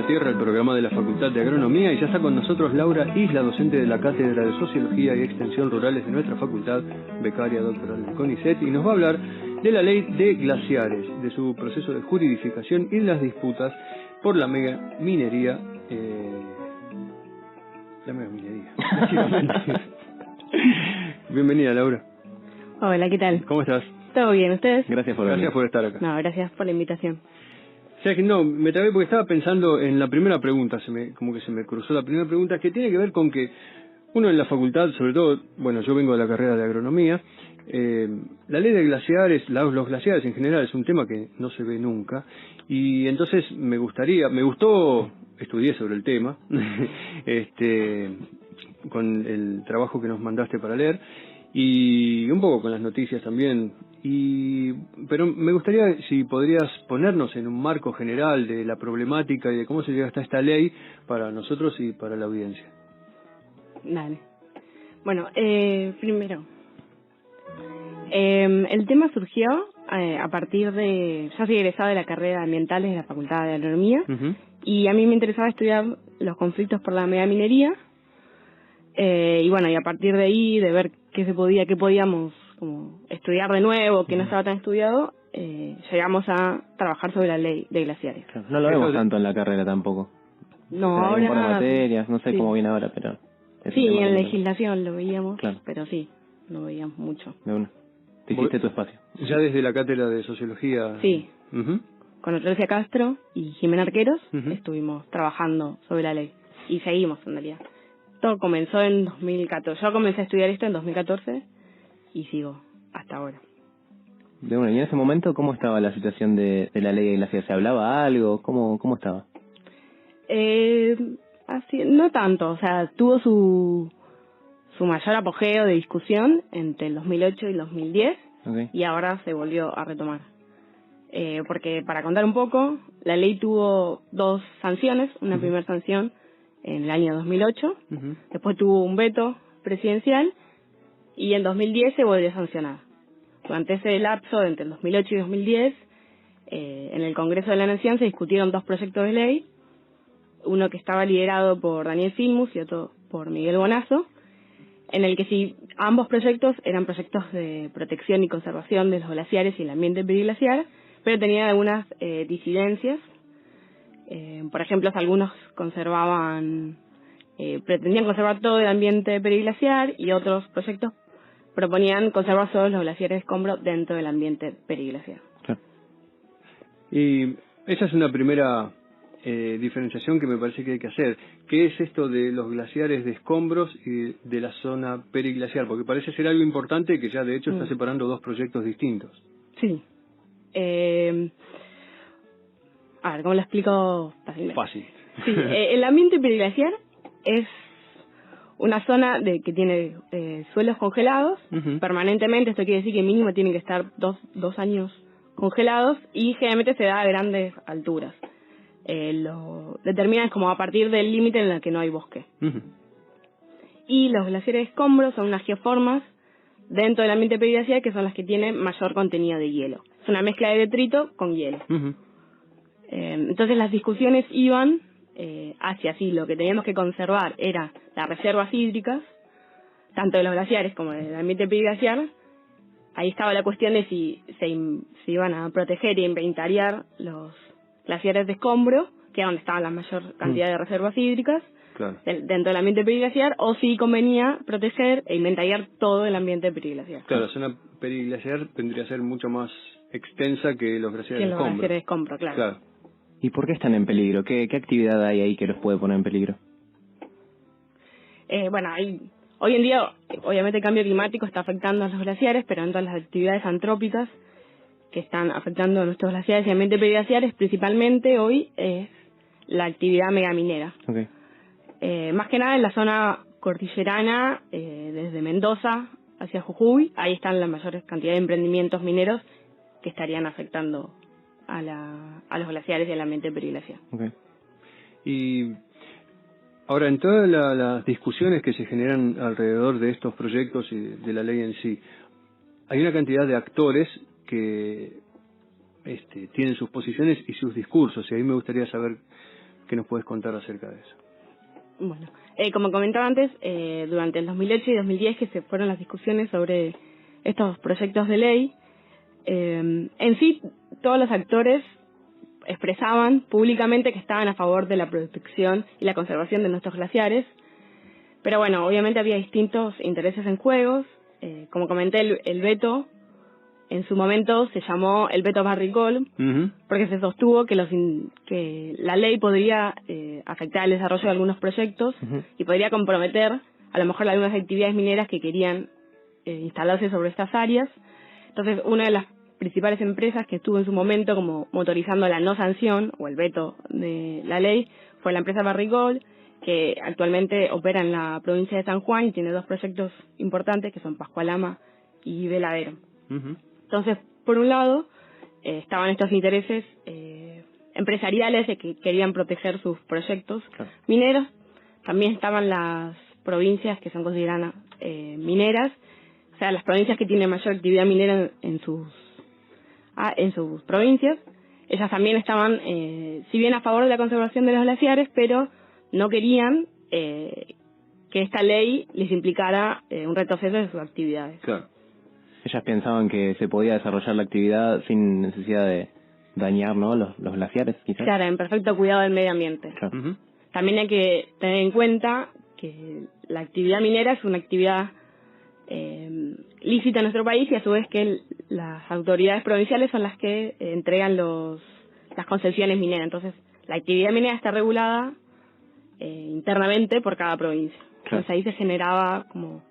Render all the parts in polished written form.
la Tierra, el programa de la Facultad de Agronomía, y ya está con nosotros Laura Isla, docente de la Cátedra de Sociología y Extensión Rurales de nuestra facultad, becaria doctoral del CONICET, y nos va a hablar de la ley de glaciares, de su proceso de juridificación y de las disputas por la mega minería, básicamente. Bienvenida, Laura. Hola, ¿qué tal? ¿Cómo estás? ¿Todo bien? ¿Ustedes? Gracias por estar acá. No, gracias por la invitación. O sea que no, me trabé porque estaba pensando en la primera pregunta, como que se me cruzó la primera pregunta, que tiene que ver con que uno en la facultad, sobre todo, bueno, yo vengo de la carrera de agronomía, la ley de glaciares, los glaciares en general es un tema que no se ve nunca, y entonces me gustó, estudié sobre el tema, con el trabajo que nos mandaste para leer, y un poco con las noticias también, pero me gustaría si podrías ponernos en un marco general de la problemática y de cómo se llega hasta esta ley para nosotros y para la audiencia. Dale. Bueno, primero, el tema surgió a partir de... Yo soy egresada de la carrera de ambientales de la Facultad de Agronomía, y a mí me interesaba estudiar los conflictos por la megaminería, y bueno, y a partir de ahí, de ver qué podíamos como estudiar de nuevo, que no estaba tan estudiado, llegamos a trabajar sobre la ley de glaciares. Claro, no lo vemos tanto en la carrera tampoco. No, ahora... Un par de ahora... materias, no sé sí. cómo viene ahora, pero... Sí, en legislación lo veíamos, claro. Pero sí, lo veíamos mucho. De una. Te hiciste tu espacio. Ya desde la cátedra de Sociología... Sí. Con Otrelcia Castro y Jimena Arqueros estuvimos trabajando sobre la ley. Y seguimos, en realidad. Todo comenzó en 2014. Yo comencé a estudiar esto en 2014 y sigo hasta ahora. De una. ¿Y en ese momento cómo estaba la situación de la ley de glaciares? ¿Se hablaba algo? ¿Cómo estaba? Así, no tanto. O sea, tuvo su mayor apogeo de discusión entre el 2008 y el 2010. Okay. Y ahora se volvió a retomar. Porque, para contar un poco, la ley tuvo dos sanciones. Una primera sanción en el año 2008, después tuvo un veto presidencial y en 2010 se volvió a sancionar. Durante ese lapso, entre el 2008 y 2010, en el Congreso de la Nación se discutieron dos proyectos de ley, uno que estaba liderado por Daniel Filmus y otro por Miguel Bonazo, en el que ambos proyectos eran proyectos de protección y conservación de los glaciares y el ambiente periglaciar, pero tenían algunas disidencias. Por ejemplo, algunos pretendían conservar todo el ambiente periglaciar y otros proyectos proponían conservar solo los glaciares de escombro dentro del ambiente periglaciar. Claro. Y esa es una primera diferenciación que me parece que hay que hacer. ¿Qué es esto de los glaciares de escombros y de la zona periglaciar? Porque parece ser algo importante que ya de hecho está separando dos proyectos distintos. Sí. A ver, ¿cómo lo explico fácilmente? Fácil. Sí, el ambiente periglaciar es una zona que tiene suelos congelados permanentemente. Esto quiere decir que mínimo tienen que estar dos años congelados y generalmente se da a grandes alturas. Lo determinan como a partir del límite en el que no hay bosque. Y los glaciares de escombros son unas geoformas dentro del ambiente periglaciar que son las que tienen mayor contenido de hielo. Es una mezcla de detrito con hielo. Entonces las discusiones iban hacia lo que teníamos que conservar era las reservas hídricas, tanto de los glaciares como del ambiente periglaciar. Ahí estaba la cuestión de si se iban a proteger e inventariar los glaciares de escombro, que era donde estaban la mayor cantidad de reservas hídricas, claro, dentro del ambiente periglaciar, o si convenía proteger e inventariar todo el ambiente periglaciar. Claro, la zona periglaciar tendría que ser mucho más extensa que los glaciares de escombro. Los glaciares de escombro, claro. ¿Y por qué están en peligro? ¿Qué actividad hay ahí que los puede poner en peligro? Bueno, hoy en día, obviamente el cambio climático está afectando a los glaciares, pero en todas las actividades antrópicas que están afectando a nuestros glaciares y ambiente periglaciares, principalmente hoy es la actividad megaminera. Okay. Más que nada en la zona cordillerana, desde Mendoza hacia Jujuy, ahí están las mayores cantidades de emprendimientos mineros que estarían afectando a los glaciares y al ambiente periglaciar. Okay. Y ahora, en todas las discusiones que se generan alrededor de estos proyectos y de la ley en sí, hay una cantidad de actores que tienen sus posiciones y sus discursos, y ahí me gustaría saber ¿Qué nos puedes contar acerca de eso? Bueno, como comentaba antes, durante el 2008 y 2010 que se fueron las discusiones sobre estos proyectos de ley, en sí todos los actores expresaban públicamente que estaban a favor de la protección y la conservación de nuestros glaciares, pero bueno, obviamente había distintos intereses en juegos. Como comenté, el veto en su momento se llamó el veto Barricol, porque se sostuvo que que la ley podría afectar el desarrollo de algunos proyectos y podría comprometer a lo mejor algunas actividades mineras que querían instalarse sobre estas áreas. Entonces, una de las principales empresas que estuvo en su momento como motorizando la no sanción o el veto de la ley fue la empresa Barricol, que actualmente opera en la provincia de San Juan y tiene dos proyectos importantes que son Pascualama y Veladero. Entonces, por un lado, estaban estos intereses empresariales de que querían proteger sus proyectos mineros. También estaban las provincias que son consideradas mineras, o sea, las provincias que tienen mayor actividad minera en sus provincias. Ellas también estaban, si bien a favor de la conservación de los glaciares, pero no querían que esta ley les implicara un retroceso de sus actividades. Claro. Ellas pensaban que se podía desarrollar la actividad sin necesidad de dañar, ¿no?, los glaciares, quizás. Claro, en perfecto cuidado del medio ambiente. Claro. También hay que tener en cuenta que la actividad minera es una actividad lícita en nuestro país y a su vez que las autoridades provinciales son las que entregan las concesiones mineras. Entonces, la actividad minera está regulada internamente por cada provincia. Claro. Entonces ahí se generaba como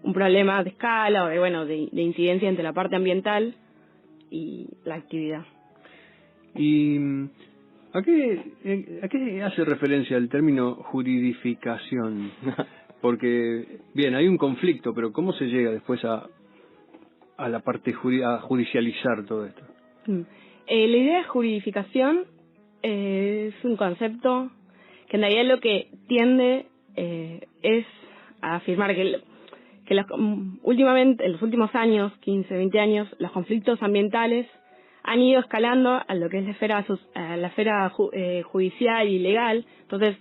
un problema de escala o de incidencia entre la parte ambiental y la actividad. ¿Y a qué hace referencia el término juridificación? Porque, bien, hay un conflicto, pero ¿cómo se llega después a la parte a judicializar todo esto? La idea de juridificación es un concepto que en realidad lo que tiende es a afirmar que últimamente, en los últimos años, 15, 20 años, los conflictos ambientales han ido escalando a lo que es la esfera judicial y legal. Entonces,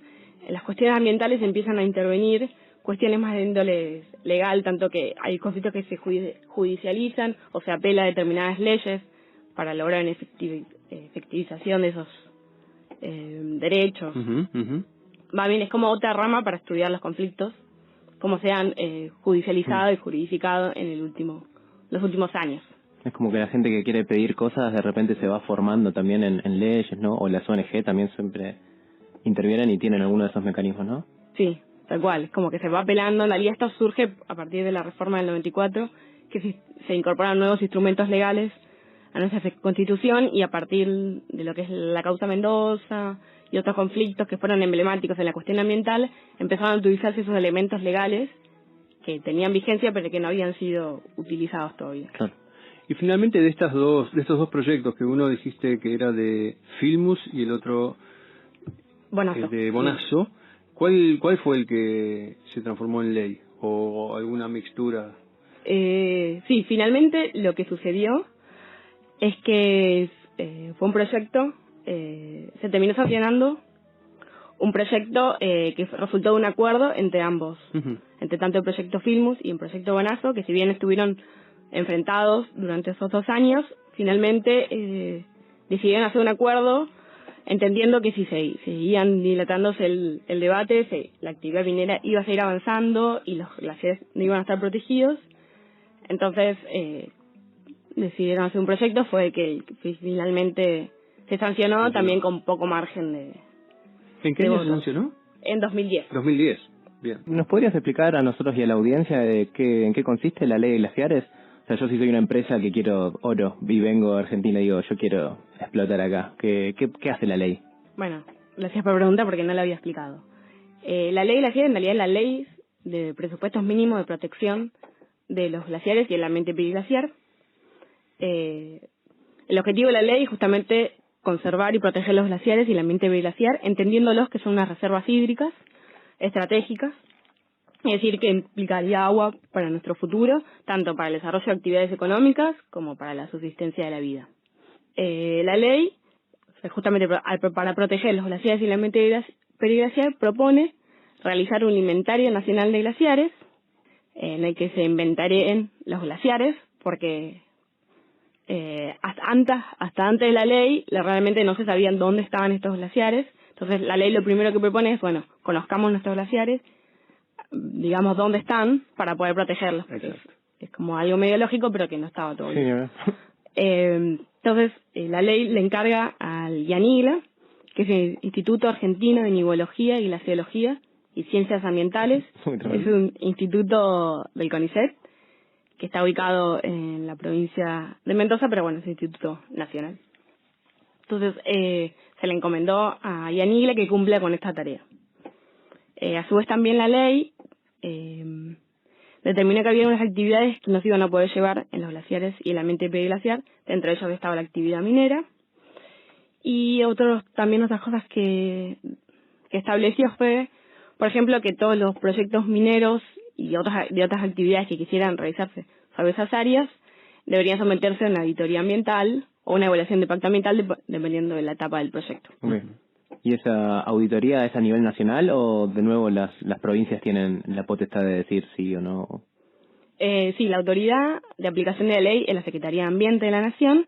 en las cuestiones ambientales empiezan a intervenir cuestiones más de índole legal, tanto que hay conflictos que se judicializan o se apela a determinadas leyes para lograr una efectivización de esos derechos. Más bien es como otra rama para estudiar los conflictos, como se han judicializado y juridificado en los últimos años. Es como que la gente que quiere pedir cosas de repente se va formando también en leyes, ¿no? O las ONG también siempre intervienen y tienen alguno de esos mecanismos, ¿no? Sí, tal cual. Es como que se va apelando. En realidad esto surge a partir de la reforma del 94, que se incorporan nuevos instrumentos legales a nuestra Constitución y a partir de lo que es la causa Mendoza y otros conflictos que fueron emblemáticos en la cuestión ambiental, empezaron a utilizarse esos elementos legales que tenían vigencia pero que no habían sido utilizados todavía. Claro. Y finalmente de estos dos proyectos, que uno dijiste que era de Filmus y el otro de Bonazo, sí. ¿Cuál fue el que se transformó en ley? ¿O alguna mixtura? Sí, finalmente lo que sucedió es que fue un proyecto, se terminó sancionando un proyecto que resultó de un acuerdo entre ambos, entre tanto el proyecto Filmus y el proyecto Bonazo, que si bien estuvieron enfrentados durante esos 2 años, finalmente decidieron hacer un acuerdo entendiendo que si seguían dilatándose el debate, la actividad minera iba a seguir avanzando y los glaciares no iban a estar protegidos. Entonces decidieron hacer un proyecto, fue el que finalmente se sancionó, también con poco margen de... ¿En qué año se sancionó? En 2010. 2010, bien. ¿Nos podrías explicar a nosotros y a la audiencia en qué consiste la ley de glaciares? O sea, yo si soy una empresa que quiero oro y vengo a Argentina y digo, yo quiero explotar acá. ¿Qué hace la ley? Bueno, gracias por preguntar porque no lo había explicado. La ley de glaciares en realidad es la ley de presupuestos mínimos de protección de los glaciares y el ambiente periglaciar. El objetivo de la ley es justamente conservar y proteger los glaciares y el ambiente periglaciar, entendiéndolos que son unas reservas hídricas estratégicas, es decir, que implicaría agua para nuestro futuro, tanto para el desarrollo de actividades económicas como para la subsistencia de la vida. La ley justamente para proteger los glaciares y el ambiente periglaciar, propone realizar un inventario nacional de glaciares, en el que se inventarien los glaciares, porque hasta antes de la ley realmente no se sabían dónde estaban estos glaciares. Entonces la ley lo primero que propone es, bueno, conozcamos nuestros glaciares, digamos dónde están para poder protegerlos. Es como algo medio lógico, pero que no estaba todo bien. Entonces la ley le encarga al IANIGLA, que es el Instituto Argentino de Nivología y Glaciología y Ciencias Ambientales. Es un instituto del CONICET, que está ubicado en la provincia de Mendoza, pero bueno, es un instituto nacional. Entonces, se le encomendó a IANIGLA que cumpla con esta tarea. A su vez también la ley determinó que había unas actividades que no se iban a poder llevar en los glaciares y el ambiente periglaciar, entre ellos estaba la actividad minera, y también otras cosas que estableció fue, por ejemplo, que todos los proyectos mineros y de otras actividades que quisieran realizarse sobre esas áreas deberían someterse a una auditoría ambiental o una evaluación de impacto ambiental dependiendo de la etapa del proyecto. Okay. ¿Y esa auditoría es a nivel nacional o de nuevo las provincias tienen la potestad de decir sí o no? Sí, la autoridad de aplicación de la ley es la Secretaría de Ambiente de la Nación,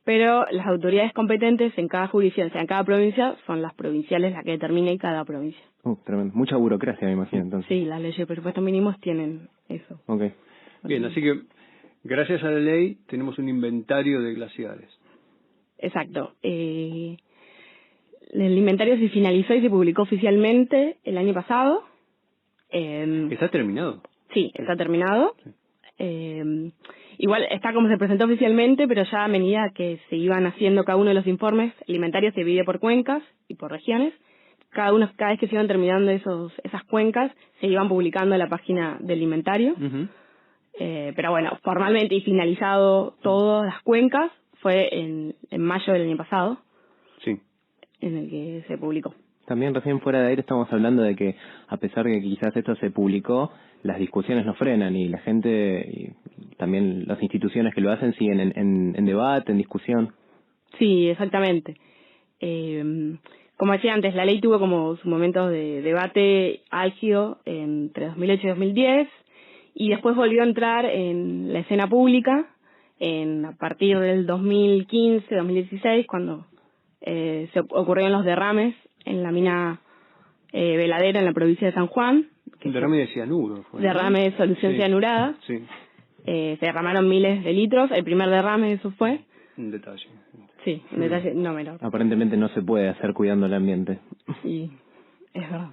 pero las autoridades competentes en cada jurisdicción, o sea, en cada provincia, son las provinciales las que determinen cada provincia. Tremendo. Mucha burocracia, me imagino, entonces. Sí, las leyes de presupuestos mínimos tienen eso. Bien, así que gracias a la ley tenemos un inventario de glaciares. Exacto. El inventario se finalizó y se publicó oficialmente el año pasado. ¿Está terminado? Sí, está terminado. Sí. Igual está como se presentó oficialmente, pero ya a medida que se iban haciendo cada uno de los informes, el inventario se divide por cuencas y por regiones. Cada vez que se iban terminando esas cuencas, se iban publicando en la página del inventario. Pero bueno, formalmente y finalizado todas las cuencas fue en mayo del año pasado, en el que se publicó. También recién fuera de aire estamos hablando de que a pesar de que quizás esto se publicó, las discusiones no frenan y la gente y también las instituciones que lo hacen siguen en debate, en discusión. Sí, exactamente. Como decía antes, la ley tuvo como su momento de debate álgido entre 2008 y 2010 y después volvió a entrar en la escena pública a partir del 2015-2016, cuando se ocurrieron los derrames en la mina Veladera en la provincia de San Juan. Un derrame de cianuro. Derrame de solución cianurada. Sí. Se derramaron miles de litros. El primer derrame eso fue. Un detalle. Sí, un detalle no menor. Aparentemente no se puede hacer cuidando el ambiente. Sí, es verdad.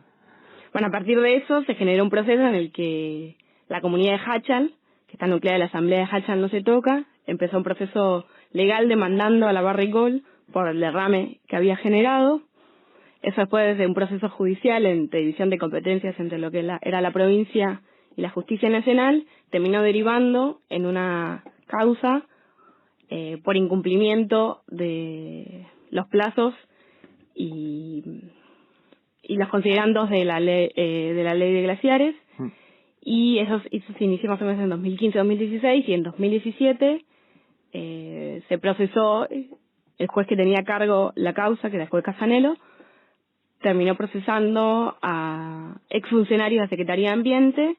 Bueno, a partir de eso se generó un proceso en el que la comunidad de Hachal, que está nucleada en la asamblea de Hachal no se toca, empezó un proceso legal demandando a la Barrick por el derrame que había generado. Eso después de un proceso judicial entre división de competencias entre lo que era la provincia y la justicia nacional, terminó derivando en una causa por incumplimiento de los plazos y los considerandos de la ley de glaciares, y eso se inició más o menos en 2015-2016 y en 2017 se procesó. El juez que tenía a cargo la causa, que era el juez Casanelo, terminó procesando a exfuncionarios de la Secretaría de Ambiente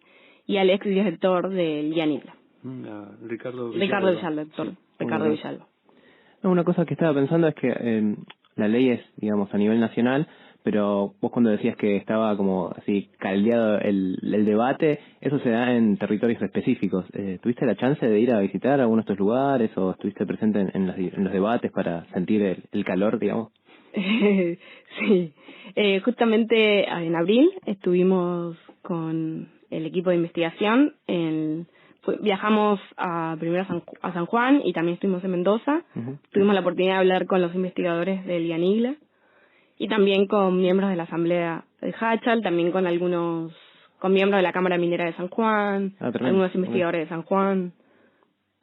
y al exdirector del IANIGLA. Ricardo Villalba. Una cosa que estaba pensando es que la ley es, digamos, a nivel nacional, pero vos cuando decías que estaba como así caldeado el debate, eso se da en territorios específicos. ¿Tuviste la chance de ir a visitar alguno de estos lugares o estuviste presente en los debates para sentir el calor, digamos? Sí, justamente en abril estuvimos con el equipo de investigación, viajamos primero a San Juan y también estuvimos en Mendoza. Tuvimos la oportunidad de hablar con los investigadores del IANIGLA y también con miembros de la asamblea de Hachal, también con miembros de la Cámara Minera de San Juan, algunos investigadores de San Juan.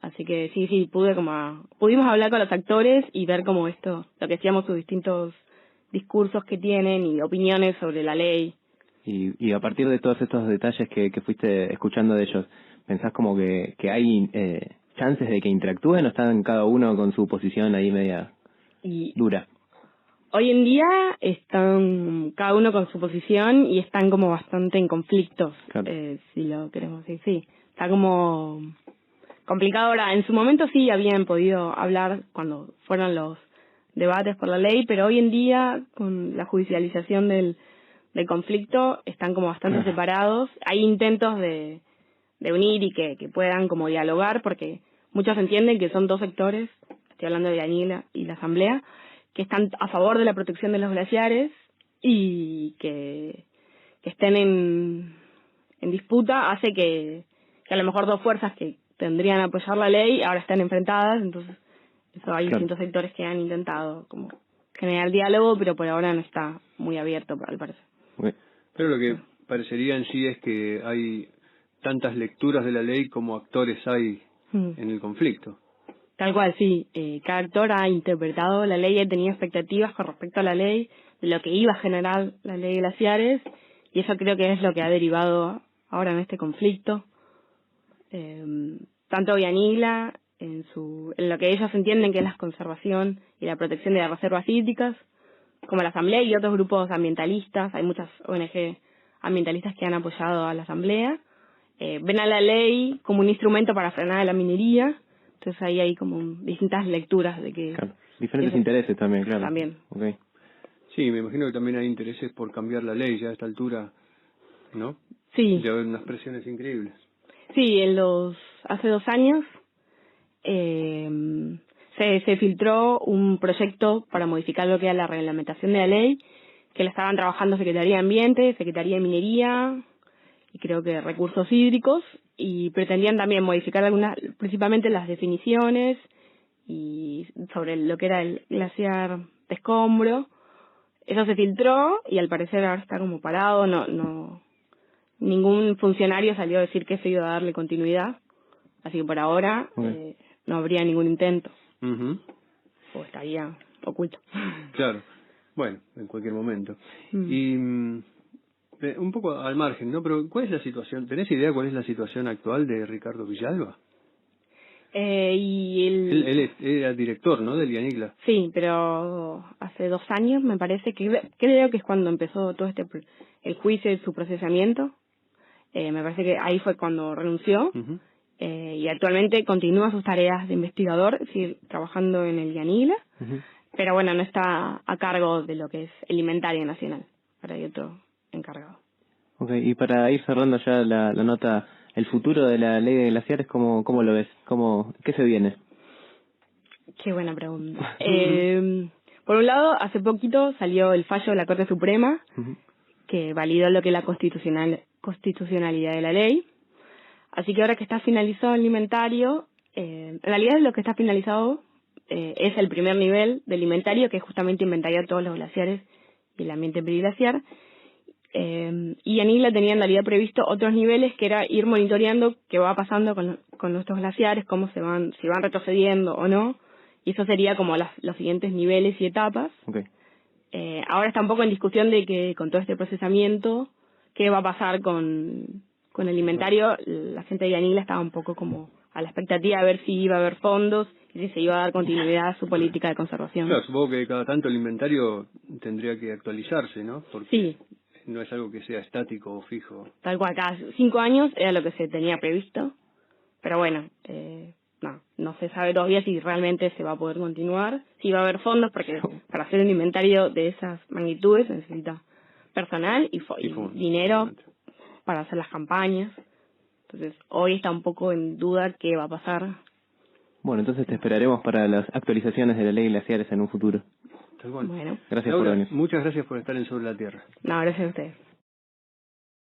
Así que sí, pudimos hablar con los actores y ver cómo lo que decíamos, sus distintos discursos que tienen y opiniones sobre la ley. Y a partir de todos estos detalles que fuiste escuchando de ellos, ¿pensás como que hay chances de que interactúen o están cada uno con su posición ahí media dura? Hoy en día están cada uno con su posición y están como bastante en conflictos, Claro. si lo queremos decir. Sí, está como complicado ahora. En su momento sí habían podido hablar cuando fueron los debates por la ley, pero hoy en día con la judicialización del conflicto están como bastante separados. Hay intentos de unir y que puedan como dialogar, porque muchos entienden que son dos sectores, estoy hablando de Yanila y la Asamblea, que están a favor de la protección de los glaciares y que estén en disputa hace que a lo mejor dos fuerzas que tendrían a apoyar la ley ahora están enfrentadas. Entonces eso hay distintos sectores que han intentado como generar diálogo, pero por ahora no está muy abierto, al parecer. Pero lo que parecería en sí es que hay tantas lecturas de la ley como actores hay en el conflicto. Tal cual, sí. Cada actor ha interpretado la ley, ha tenido expectativas con respecto a la ley, de lo que iba a generar la ley de glaciares, y eso creo que es lo que ha derivado ahora en este conflicto. Tanto Yanila, en lo que ellos entienden que es la conservación y la protección de las reservas hídricas, como la Asamblea y otros grupos ambientalistas, hay muchas ONG ambientalistas que han apoyado a la Asamblea, ven a la ley como un instrumento para frenar la minería. Entonces ahí hay como distintas lecturas de que... Claro. Diferentes intereses también, claro. También. Okay. Sí, me imagino que también hay intereses por cambiar la ley ya a esta altura, ¿no? Sí. De haber unas presiones increíbles. Sí, hace 2 años se filtró un proyecto para modificar lo que era la reglamentación de la ley, que la estaban trabajando Secretaría de Ambiente, Secretaría de Minería y creo que Recursos Hídricos, y pretendían también modificar principalmente las definiciones y sobre lo que era el glaciar de Escombro. Eso se filtró y al parecer ahora está como parado, no ningún funcionario salió a decir que se iba a darle continuidad, así que por ahora no habría ningún intento. O estaría oculto. Claro, bueno, en cualquier momento. Y un poco al margen, ¿no? Pero ¿cuál es la situación? ¿Tenés idea cuál es la situación actual de Ricardo Villalba? Él era director, ¿no? Del Yanila. Sí, pero hace 2 años me parece que creo que es cuando empezó todo el juicio y su procesamiento. Me parece que ahí fue cuando renunció. Y actualmente continúa sus tareas de investigador, es decir, trabajando en el Yanila, pero bueno, no está a cargo de lo que es el inventario nacional. Ahora hay otro encargado. Okay, y para ir cerrando ya la nota, el futuro de la ley de glaciares, ¿cómo lo ves? ¿Qué se viene? Qué buena pregunta. Por un lado, hace poquito salió el fallo de la Corte Suprema, que validó lo que es la constitucionalidad de la ley. Así que ahora que está finalizado el inventario, en realidad lo que está finalizado es el primer nivel del inventario, que es justamente inventariar todos los glaciares y el ambiente periglaciar. Y Yanila tenía en realidad previsto otros niveles, que era ir monitoreando qué va pasando con nuestros glaciares, si van retrocediendo o no, y eso sería como los siguientes niveles y etapas. Ahora está un poco en discusión de que con todo este procesamiento, qué va a pasar con el inventario. La gente de Yanila estaba un poco como a la expectativa de ver si iba a haber fondos y si se iba a dar continuidad a su política de conservación. Claro, supongo que cada tanto el inventario tendría que actualizarse, ¿no? Porque sí. No es algo que sea estático o fijo. Tal cual, cada 5 años era lo que se tenía previsto, pero bueno, no se sabe todavía si realmente se va a poder continuar, si va a haber fondos, porque para hacer un inventario de esas magnitudes se necesita personal y dinero para hacer las campañas. Entonces hoy está un poco en duda qué va a pasar. Bueno, entonces te esperaremos para las actualizaciones de la ley de glaciares en un futuro. Bueno, gracias por venir. Muchas gracias por estar en Sobre la Tierra. No, gracias a ustedes.